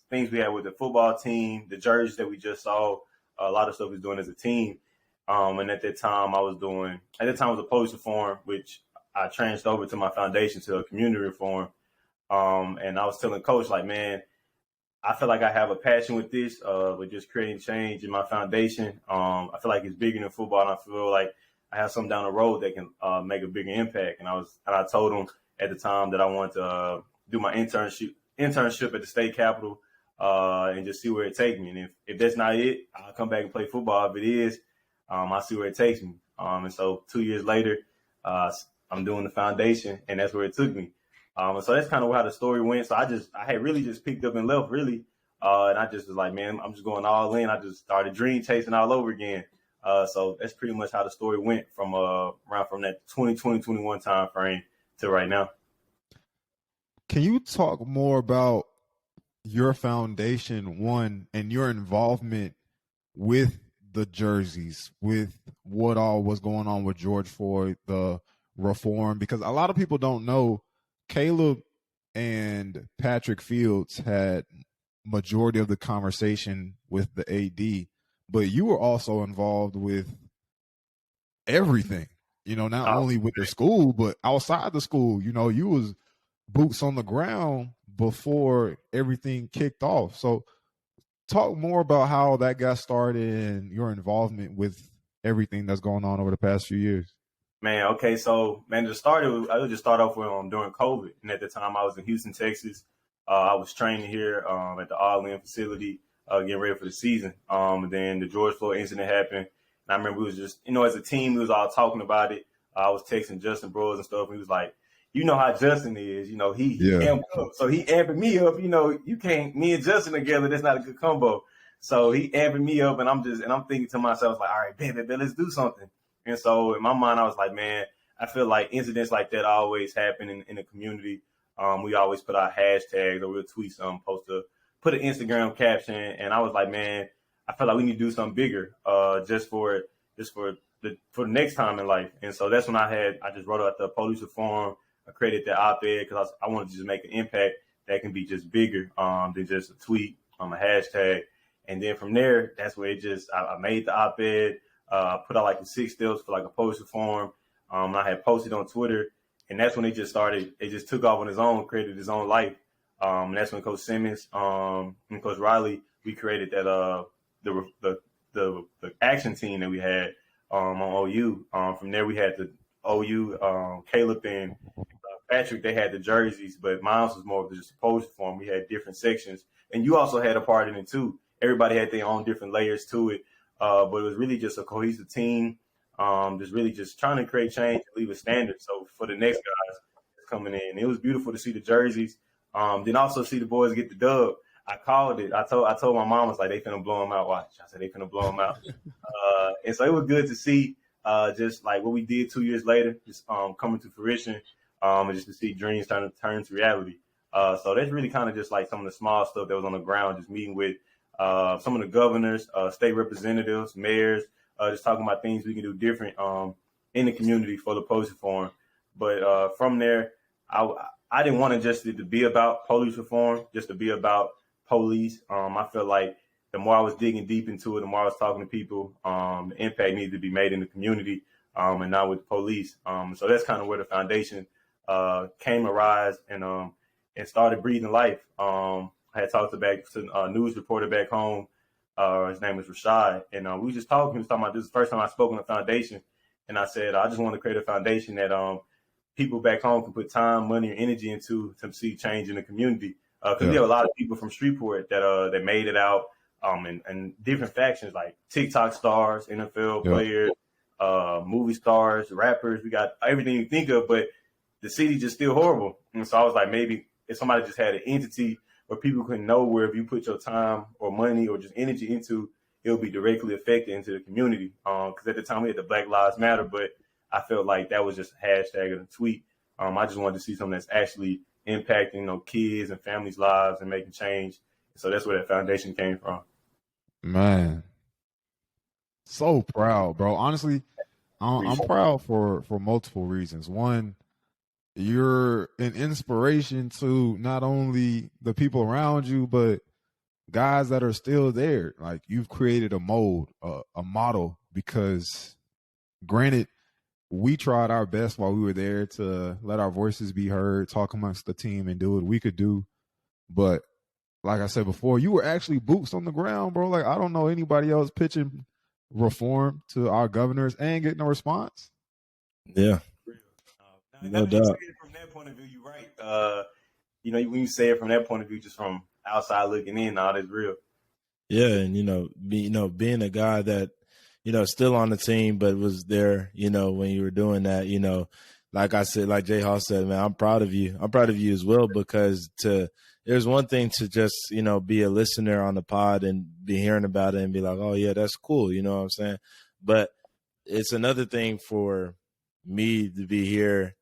things we had with the football team, the jerseys that we just saw, a lot of stuff we was doing as a team. And at that time it was a police reform, which I transferred over to my foundation to a community reform. And I was telling Coach, like, man, I feel like I have a passion with this, with just creating change in my foundation. I feel like it's bigger than football, and I feel like I have something down the road that can make a bigger impact. And I told him at the time that I wanted to do my internship at the state capitol and just see where it takes me. And if that's not it, I'll come back and play football. If it is, I'll see where it takes me. And so 2 years later, I'm doing the foundation, and that's where it took me. And so that's kind of how the story went. So I had really just picked up and left, really. And I just was like, man, I'm just going all in. I just started dream chasing all over again. So that's pretty much how the story went from that 2020-21 time frame to right now. Can you talk more about your foundation, one, and your involvement with the jerseys, with what all was going on with George Floyd, the reform? Because a lot of people don't know Caleb and Patrick Fields had majority of the conversation with the AD, but you were also involved with everything, not only with the school, but outside the school. You was boots on the ground before everything kicked off. So talk more about how that got started and your involvement with everything that's going on over the past few years. Man, okay, so I would just start off with during COVID, and at the time I was in Houston, Texas. I was training here at the All-In facility, getting ready for the season. And then the George Floyd incident happened, and I remember we was just, as a team, we was all talking about it. I was texting Justin Bros and stuff, and he was like, you know how Justin is, he amped up, so he amping me up. You can't, me and Justin together, that's not a good combo. So he amping me up, and I'm thinking to myself, like, all right, baby, let's do something. And so in my mind, I was like, man, I feel like incidents like that always happen in the community. We always put out hashtags, or we'll tweet something, put an Instagram caption. And I was like, man, I feel like we need to do something bigger, just for the next time in life. And so that's when I just wrote out the police reform. I created the op-ed because I wanted to just make an impact that can be just bigger than just a tweet, a hashtag. And then from there, that's where I made the op-ed. Put out like the 6 steps for like a police reform. I had posted on Twitter, and that's when it just started. It just took off on its own, created its own life. And that's when Coach Simmons and Coach Riley, we created that the action team that we had on OU. From there, we had the OU, Caleb and Patrick. They had the jerseys, but mine was more of just a police reform. We had different sections, and you also had a part in it too. Everybody had their own different layers to it. But it was really just a cohesive team, just trying to create change and leave a standard. So for the next guys coming in, it was beautiful to see the jerseys. Then also see the boys get the dub. I called it. I told my mom, I was like, they finna blow them out. Watch. I said, they finna blow them out. And so it was good to see just like what we did 2 years later, just coming to fruition, and just to see dreams turn to reality. So that's really kind of just like some of the small stuff that was on the ground, just meeting with some of the governors, state representatives, mayors, just talking about things we can do different in the community for the police reform. But from there, I didn't want it just to be about police reform, just to be about police. I felt like the more I was digging deep into it, the more I was talking to people, the impact needed to be made in the community and not with the police. So that's kind of where the foundation came arise and started breathing life. I had talked to a news reporter back home His name was Rashad, and we was just talking. He was talking about this is the first time I spoke on the foundation, and I said I just want to create a foundation that people back home can put time, money, and energy into to see change in the community. Because we have a lot of people from Shreveport that made it out, and different factions like TikTok stars, NFL players, movie stars, rappers. We got everything you think of, but the city just still horrible. And so I was like, maybe if somebody just had an entity where people can know where if you put your time or money or just energy into, it'll be directly affected into the community. Because at the time we had the Black Lives Matter, but I felt like that was just a hashtag of a tweet. I just wanted to see something that's actually impacting, kids and families' lives and making change. So that's where that foundation came from. Man, so proud, bro. Honestly, I'm proud for multiple reasons. One, you're an inspiration to not only the people around you, but guys that are still there. Like, you've created a mold, a model, because granted, we tried our best while we were there to let our voices be heard, talk amongst the team, and do what we could do. But like I said before, you were actually boots on the ground, bro. Like, I don't know anybody else pitching reform to our governors and getting a response. Yeah. No doubt. From that point of view, you're right. When you say it from that point of view, just from outside looking in, all that's real. Yeah, and being a guy that still on the team, but was there, when you were doing that, like I said, like Jay Hall said, man, I'm proud of you. I'm proud of you as well, because there's one thing to just, be a listener on the pod and be hearing about it and be like, oh yeah, that's cool. You know what I'm saying? But it's another thing for me to be here,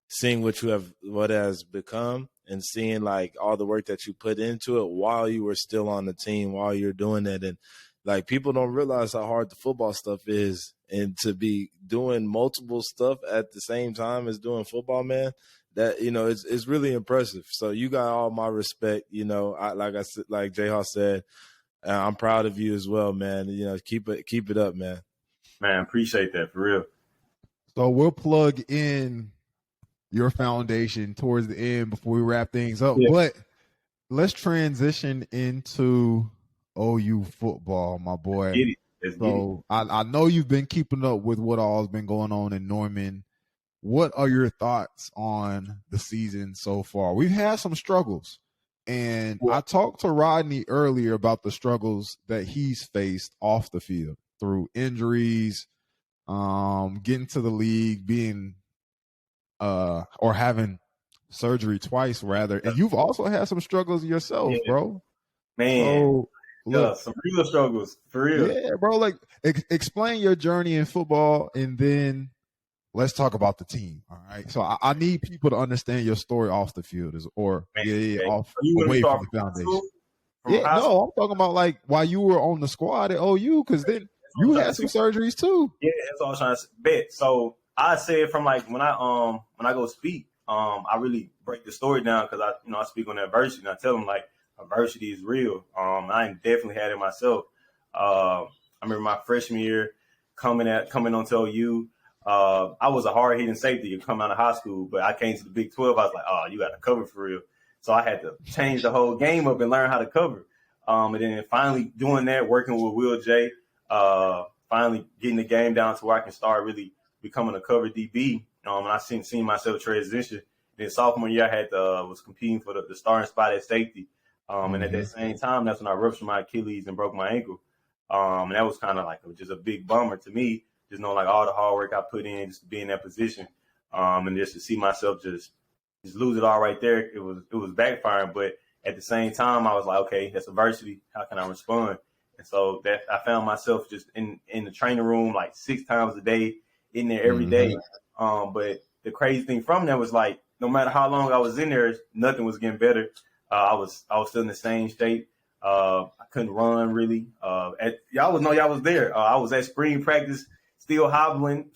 seeing what has become, and seeing like all the work that you put into it while you were still on the team, while you're doing it. And like, people don't realize how hard the football stuff is, and to be doing multiple stuff at the same time as doing football, man, that, it's really impressive. So you got all my respect. Like Jay Hall said, I'm proud of you as well, man. Keep it up, man. Man, appreciate that, for real. So we'll plug in your foundation towards the end before we wrap things up. Yeah. But let's transition into OU football, my boy. So I know you've been keeping up with what all has been going on in Norman. What are your thoughts on the season so far? We've had some struggles, and I talked to Rodney earlier about the struggles that he's faced off the field through injuries, getting to the league, being or having surgery twice, rather. And you've also had some struggles yourself, bro. Man. So, look, some real struggles, for real. Yeah, bro. Like, explain your journey in football, and then let's talk about the team. All right. So I need people to understand your story off the field, away from the foundation. No, I'm talking about like while you were on the squad at OU, because then you had some surgeries too. Yeah, that's all I'm trying to bet. So I say it from like when I go speak, I really break the story down, because I speak on adversity, and I tell them like adversity is real. I definitely had it myself. I remember my freshman year coming onto OU. I was a hard hitting safety to come out of high school, but I came to the Big 12. I was like, oh, you got to cover for real. So I had to change the whole game up and learn how to cover. And then finally doing that, working with Will J, finally getting the game down to where I can start really becoming a cover DB. And I seen myself transition. Then sophomore year, I was competing for the starting spot at safety. And at that same time, that's when I ruptured my Achilles and broke my ankle. And that was kind of like just a big bummer to me, just knowing like all the hard work I put in just to be in that position. And just to see myself just lose it all right there, it was backfiring. But at the same time, I was like, okay, that's adversity. How can I respond? And so that I found myself just in the training room like 6 times a day, in there every day. But the crazy thing from that was like, no matter how long I was in there, nothing was getting better. I was still in the same state. I couldn't run really. Y'all know y'all was there. I was at spring practice, still hobbling.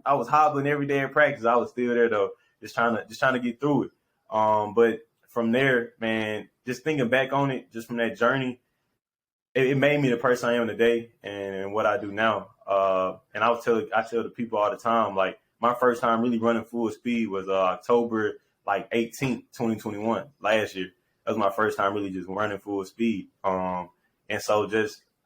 I was hobbling every day at practice. I was still there though, just trying to get through it. But from there, man, just thinking back on it, just from that journey, it made me the person I am today and what I do now. And I tell the people all the time, like my first time really running full speed was October 18th, 2021, last year. That was my first time really just running full speed. And so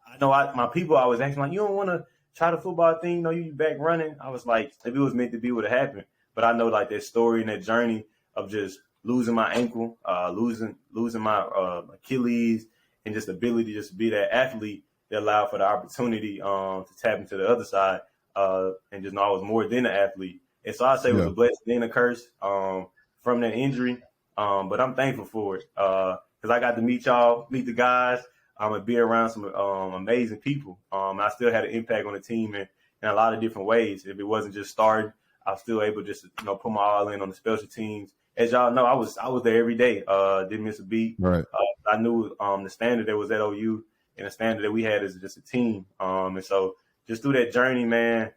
I know my people always ask me, like, you don't want to try the football thing, you back running. I was like, if it was meant to be, it would have happened. But I know like that story and that journey of just losing my ankle, losing my Achilles, and just ability just to be that athlete that allowed for the opportunity to tap into the other side and just know I was more than an athlete. And so I say it was a blessing and a curse from that injury. But I'm thankful for it because I got to meet the guys. And be around some amazing people. I still had an impact on the team in a lot of different ways. If it wasn't just starting, I was still able just to put my all in on the special teams. As y'all know, I was there every day. Didn't miss a beat. Right. I knew the standard that was at OU and the standard that we had as just a team. And so just through that journey, man,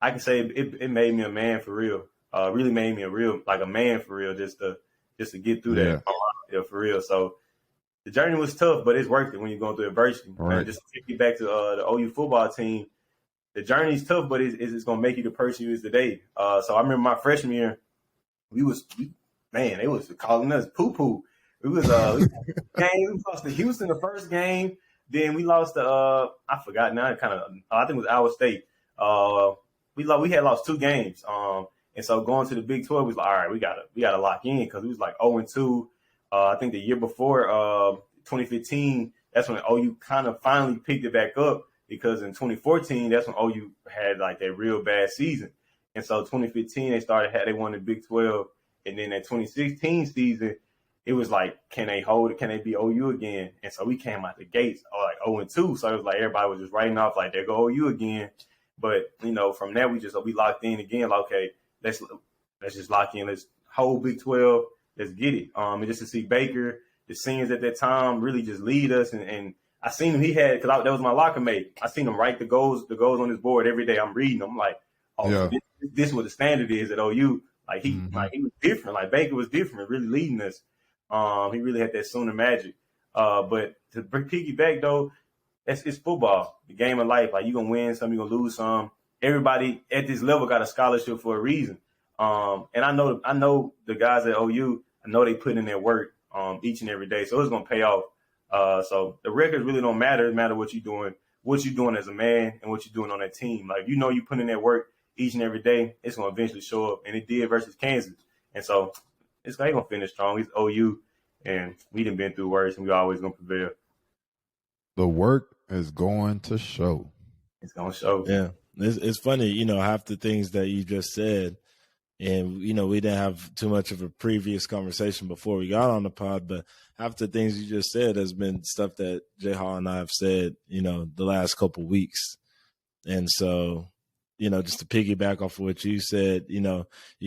I can say it made me a man for real. Really made me a man for real, just to get through that. Yeah, for real. So the journey was tough, but it's worth it when you're going through adversity. Right. And just to take you back to the OU football team, the journey's tough, but it's going to make you the person you is today. So I remember my freshman year, they was calling us poo-poo. We lost to Houston the first game. Then we lost to I forgot now. I think it was Iowa State. We had lost 2 games. And so going to the Big 12 was like, all right, we gotta lock in because we was like 0-2. I think the year before 2015, that's when OU kind of finally picked it back up because in 2014, that's when OU had like that real bad season. And so 2015, they won the Big 12. And then that 2016 season, it was like, can they hold it? Can they be OU again? And so we came out the gates like 0-2. So it was like everybody was just writing off like, there go OU again. But, from that, we locked in again. Like, okay, let's just lock in. Let's hold Big 12. Let's get it. And just to see Baker, the seniors at that time, really just lead us. And I seen him. Because that was my locker mate. I seen him write the goals on his board every day. I'm reading them. I'm like, this is what the standard is at OU. Like he was different. Like Baker was different, really leading us. He really had that Sooner magic. But to piggyback though, it's football, the game of life. Like you're gonna win some, you're gonna lose some. Everybody at this level got a scholarship for a reason. And I know the guys at OU, I know they put in their work each and every day. So it's gonna pay off. So the records really don't matter. It matters what you're doing as a man and what you're doing on that team. Like you put in that work each and every day, it's gonna eventually show up. And it did versus Kansas. And so it's gonna finish strong. It's OU, and we done been through worse, and we always gonna prevail. The work is going to show. It's gonna show. Yeah, it's funny, half the things that you just said, and we didn't have too much of a previous conversation before we got on the pod, but half the things you just said has been stuff that Jay Hall and I have said, the last couple weeks, and so. Just to piggyback off of what you said, you're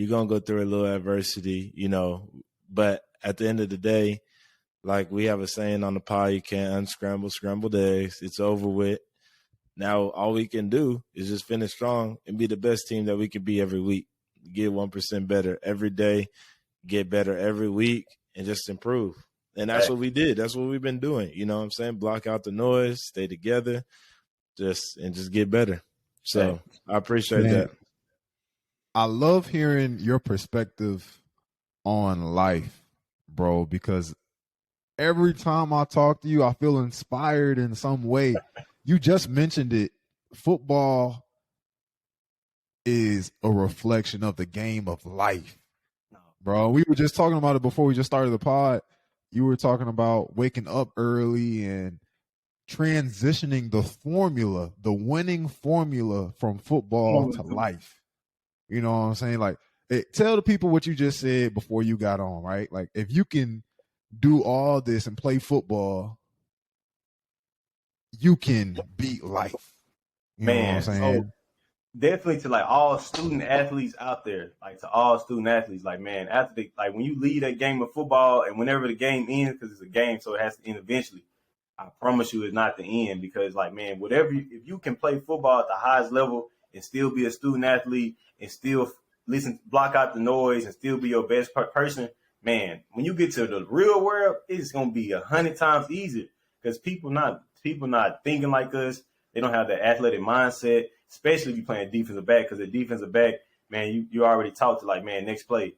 going to go through a little adversity, but at the end of the day, like we have a saying on the pod, you can't unscramble scrambled eggs. It's over with. Now, all we can do is just finish strong and be the best team that we can be every week. Get 1% better every day, get better every week, and just improve. And that's what we did. That's what we've been doing. You know what I'm saying? Block out the noise, stay together, just get better. So I appreciate that. I love hearing your perspective on life, bro, because every time I talk to you, I feel inspired in some way. You just mentioned it. Football is a reflection of the game of life, bro. We were just talking about it before we just started the pod. You were talking about waking up early and transitioning the winning formula from football to life. You know what I'm saying? Like, tell the people what you just said before you got on, right? Like, if you can do all this and play football, you can beat life. You know what I'm saying? So definitely to like all student athletes out there, like, man, when you lead that game of football and whenever the game ends, because it's a game, so it has to end eventually. I promise you it's not the end because, like, man, if you can play football at the highest level and still be a student athlete and still block out the noise and still be your best person, man, when you get to the real world, it's going to be 100 times easier because people not thinking like us. They don't have the athletic mindset, especially if you're playing defensive back because the defensive back, man, you already taught to like, man, next play.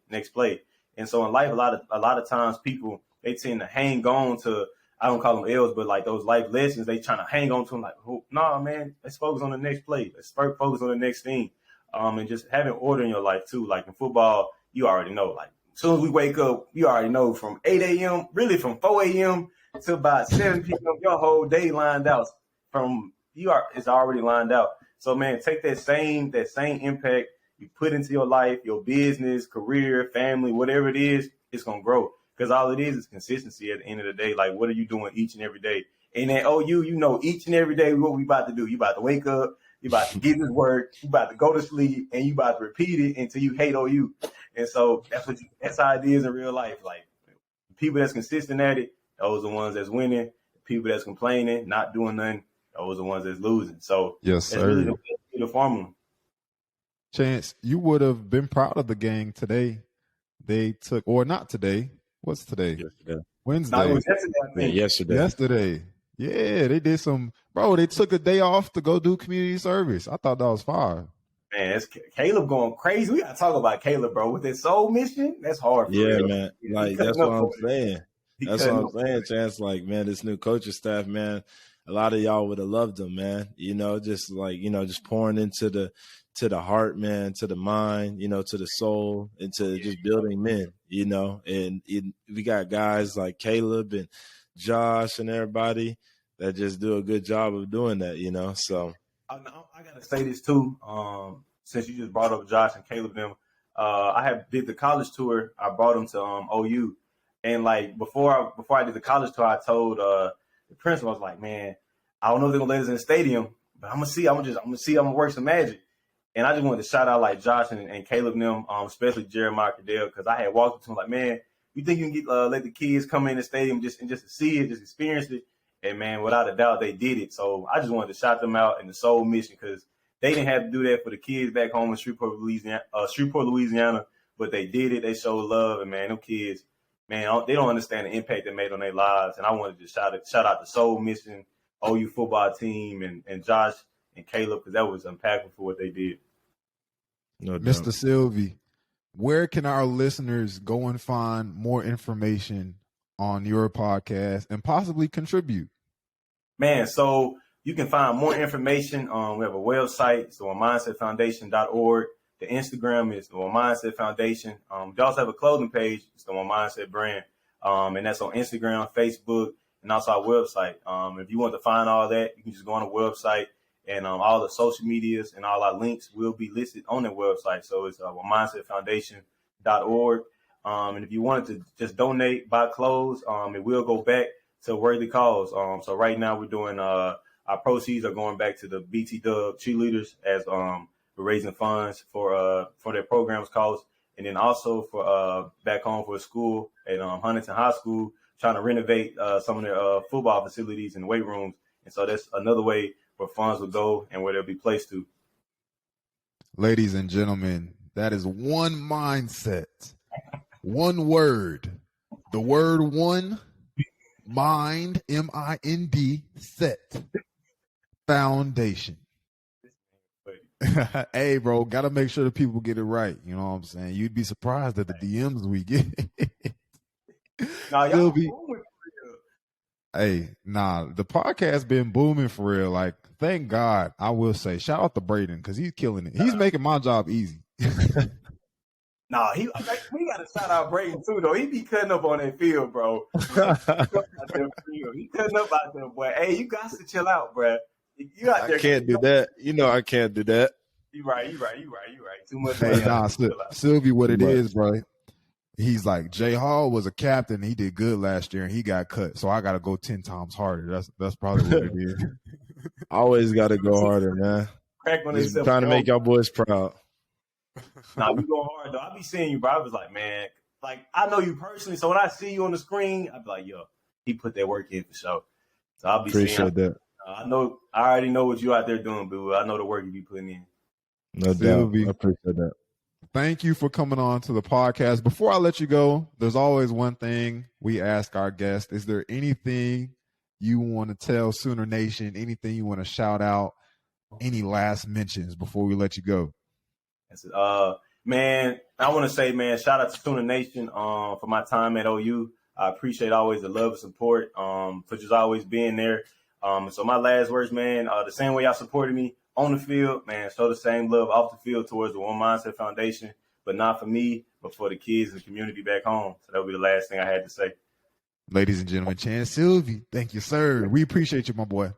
And so in life, a lot of times people, they tend to hang on to I don't call them L's, but like those life lessons, they trying to hang on to them like, oh, nah, man, let's focus on the next play. Let's focus on the next thing. And just having order in your life too. Like in football, you already know, like as soon as we wake up, you already know from 8 a.m., really from 4 a.m. to about 7 p.m., your whole day lined out it's already lined out. So man, take that same impact you put into your life, your business, career, family, whatever it is, it's going to grow. Because all it is consistency at the end of the day. Like, what are you doing each and every day? And at OU, you know, each and every day what we about to do. You about to wake up, you about to get this work, you about to go to sleep, and you about to repeat it until you hate OU. And so that's how it is in real life. Like, people that's consistent at it, those are the ones that's winning. People that's complaining, not doing nothing, those are the ones that's losing. So yes, that's sir. really the formula. Chance, you would have been proud of the gang today. They took, or not today. What's today? Yesterday. Wednesday. No, it was yesterday, I think. Yesterday. Yeah, they did some. Bro, they took a day off to go do community service. I thought that was fire. Man, it's Caleb going crazy. We got to talk about Caleb, bro. With his soul mission, that's hard for real. Man. Like, that's what I'm saying. That's what I'm saying, Chance. Like, man, this new coaching staff, man, a lot of y'all would have loved him, man. You know, just like, you know, just pouring into the heart, man, to the mind, you know, to the soul, into just building men, you know. And we got guys like Caleb and Josh and everybody that just do a good job of doing that, you know. So I got to say this too. Since you just brought up Josh and Caleb, them, I did the college tour. I brought them to OU, and like before I did the college tour, I told the principal, I was like, man, I don't know if they're gonna let us in the stadium, but I'm gonna see. I'm gonna work some magic. And I just wanted to shout out like Josh and Caleb and them, especially Jeremiah Cadell, because I had walked up to him like, man, you think you can let the kids come in the stadium just to see it, just experience it? And man, without a doubt, they did it. So I just wanted to shout them out in the soul mission, because they didn't have to do that for the kids back home in Shreveport, Louisiana, but they did it. They showed love, and man, them kids, man, they don't understand the impact they made on their lives. And I wanted to shout out the soul mission, OU football team, and Josh and Caleb, because that was impactful for what they did. No doubt. Mr. Sylvie, where can our listeners go and find more information on your podcast and possibly contribute? Man, so you can find more information. We have a website. It's the OneMindsetFoundation.org. The Instagram is the One Mindset Foundation. We also have a clothing page. It's the One Mindset brand. And that's on Instagram, Facebook, and also our website. If you want to find all that, you can just go on the website. And all the social medias and all our links will be listed on the website. So it's OneMindsetFoundation.org. And if you wanted to just donate, buy clothes, it will go back to worthy cause. So right now we're doing our proceeds are going back to the BT Dub cheerleaders as we're raising funds for their programs costs, and then also for back home for a school at Huntington High School, trying to renovate some of their football facilities and weight rooms. And so that's another way where funds will go and where they'll be placed to. Ladies and gentlemen, that is one mindset, one word. The word one, mind, M-I-N-D, set, foundation. Hey, bro, got to make sure the people get it right. You know what I'm saying? You'd be surprised at the DMs we get. Hey, the podcast been booming for real. Like, thank God, I will say. Shout out to Brayden, because he's killing it. He's making my job easy. We got to shout out Brayden too, though. He be cutting up on that field, bro. He cutting up out there, boy. Hey, you got to chill out, bro. You out there? I can't do that. You know I can't do that. You right. Too much. Hey, Sylvie, what it is, bro. He's like, Jay Hall was a captain. He did good last year, and he got cut. So I got to go 10 times harder. That's probably what it is. Always got to go harder, man. Just trying to make y'all boys proud. Nah, you go hard, though. I be seeing you, bro. I was like, man, like, I know you personally. So when I see you on the screen, I be like, yo, he put that work in for sure. So I'll be Appreciate that. I already know what you out there doing, boo. I know the work you be putting in. No doubt. I appreciate that. Thank you for coming on to the podcast. Before I let you go, there's always one thing we ask our guests. Is there anything you want to tell Sooner Nation, anything you want to shout out, any last mentions before we let you go? Man, I want to say, man, shout out to Sooner Nation for my time at OU. I appreciate always the love and support, for just always being there. So my last words, man, the same way y'all supported me on the field, man, show the same love off the field towards the One Mindset Foundation, but not for me, but for the kids and the community back home. So that would be the last thing I had to say. Ladies and gentlemen, Chanse Sylvie, thank you, sir. We appreciate you, my boy.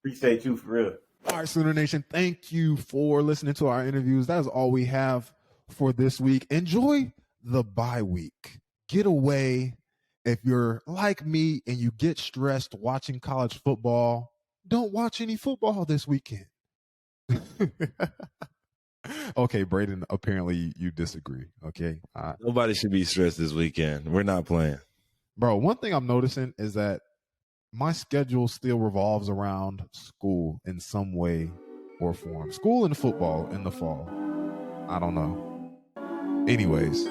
Appreciate you for real. All right, Sooner Nation, thank you for listening to our interviews. That is all we have for this week. Enjoy the bye week. Get away. If you're like me and you get stressed watching college football, don't watch any football this weekend. Okay, Brayden, apparently you disagree. Okay. Nobody should be stressed this weekend. We're not playing. Bro, one thing I'm noticing is that my schedule still revolves around school in some way or form. School and football in the fall. I don't know. Anyways,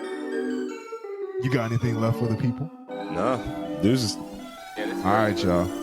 you got anything left for the people? No. Deuces. All right, y'all.